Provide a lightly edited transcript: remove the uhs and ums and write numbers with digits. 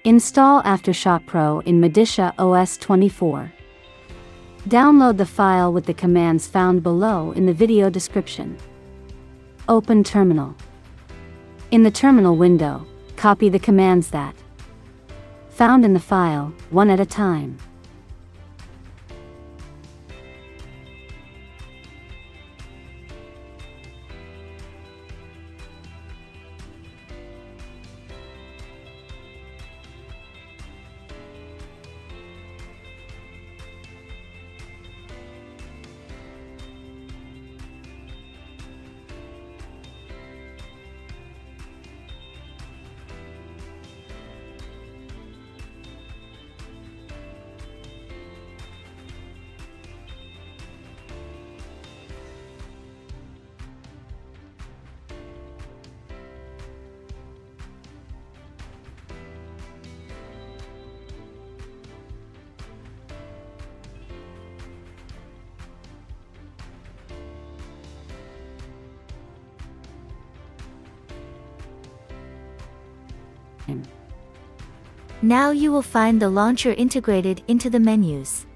Install AfterShotPro in MODICIA OS 24. Download the file with the commands found below in the video description. Open Terminal. In the terminal window, copy the commands that found in the file, one at a time. Now you will find the launcher integrated into the menus.